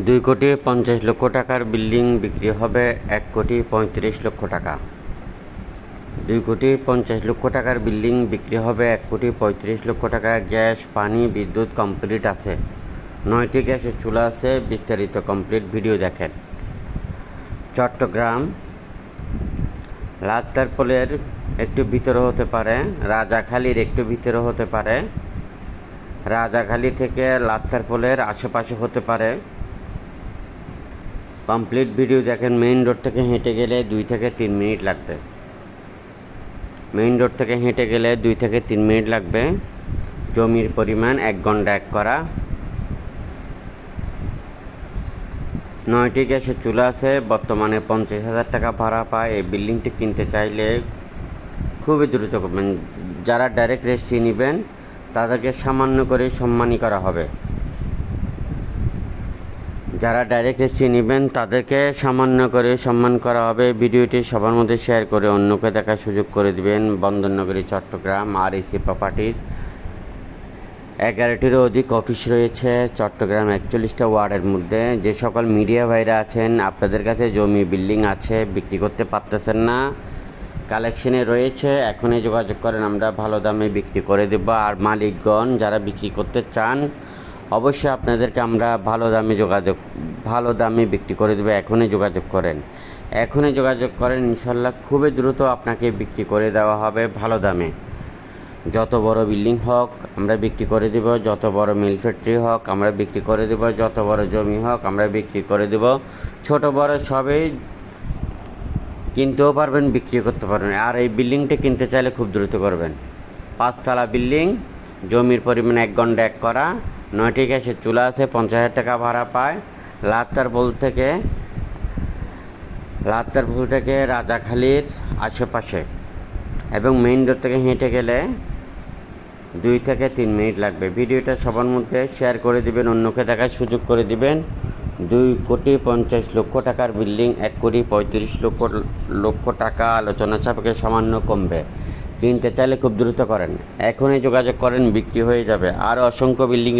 2,50,00,000 টাকার বিল্ডিং বিক্রি হবে 1,35,00,000 টাকা। 2,50,00,000 টাকার বিল্ডিং বিক্রি হবে 1,35,00,000 টাকা। গ্যাস, পানি, বিদ্যুৎ কমপ্লিট আছে। 9টি গ্যাসের চুলা আছে। বিস্তারিত কমপ্লিট ভিডিও দেখেন। চট্টগ্রাম লাত্তারপোলের একটু ভিতরে হতে পারে, রাজাখালীর একটু ভিতরে হতে পারে, রাজাখালী থেকে লাত্তারপোলের আশেপাশে হতে পারে। কমপ্লিট ভিডিও দেখেন। মেইন রোড থেকে হেঁটে গেলে 2 থেকে 3 মিনিট লাগবে। মেইন রোড থেকে হেঁটে গেলে 2 থেকে 3 মিনিট লাগবে। জমির পরিমাণ 1 ঘন্টা 1 করা। 9টি গ্যাসের চুলা আছে। বর্তমানে 50,000 টাকা ভাড়া পায়। এই বিল্ডিংটি কিনতে চাইলে খুবই দ্রুত করবেন। যারা ডাইরেক্ট রেজিস্ট্রি নেবেন তাদেরকে সামান্য করে সম্মানী করা হবে। যারা ডাইরেক্ট রেজিস্ট্রি নেবেন তাদেরকে সামান্য করে সম্মান করা হবে। ভিডিওটি সবার মধ্যে শেয়ার করে অন্যকে দেখার সুযোগ করে দিবেন। বন্দরনগরী চট্টগ্রাম REC প্রপার্টির 11টিরও অধিক অফিস রয়েছে চট্টগ্রাম 41টা ওয়ার্ডের মধ্যে। যে সকল মিডিয়া ভাইরা আছেন, আপনাদের কাছে জমি বিল্ডিং আছে, বিক্রি করতে পারতেছেন না, কালেকশনে রয়েছে, এখনই যোগাযোগ করেন, আমরা ভালো দামে বিক্রি করে দেব। আর মালিকগণ যারা বিক্রি করতে চান অবশ্যই আপনাদেরকে আমরা ভালো দামে বিক্রি করে দেবো। এখনই যোগাযোগ করেন, ইনশাল্লাহ খুবই দ্রুত আপনাকে বিক্রি করে দেওয়া হবে ভালো দামে। যত বড় বিল্ডিং হোক আমরা বিক্রি করে দেব, যত বড় মিল ফ্যাক্টরি হোক আমরা বিক্রি করে দেব, যত বড় জমি হোক আমরা বিক্রি করে দেব। ছোট বড় সবই কিনতেও পারবেন, বিক্রি করতে পারবেন। আর এই বিল্ডিংটা কিনতে চাইলে খুব দ্রুত করবেন। 5 তলা বিল্ডিং, জমির পরিমাণ 1 ঘন্টা 1 করা, 9টি গ্যাসের চুলা আছে, 50,000 টাকা ভাড়া পায়। লাত্তারপোল থেকে রাজাখালীর আশেপাশে এবং মেইন রোড থেকে হেঁটে গেলে 2 থেকে 3 মিনিট লাগবে। ভিডিওটা সবার মধ্যে শেয়ার করে দিবেন, অন্যকে দেখার সুযোগ করে দিবেন। 2,50,00,000 টাকার বিল্ডিং 1,35,00,000 টাকা। আলোচনা সাপেক্ষে সামান্য কমবে। কিনতে চাইলে খুব দ্রুত করেন, এখনই যোগাযোগ করেন, বিক্রি হয়ে যাবে। আর অসংখ্য বিল্ডিং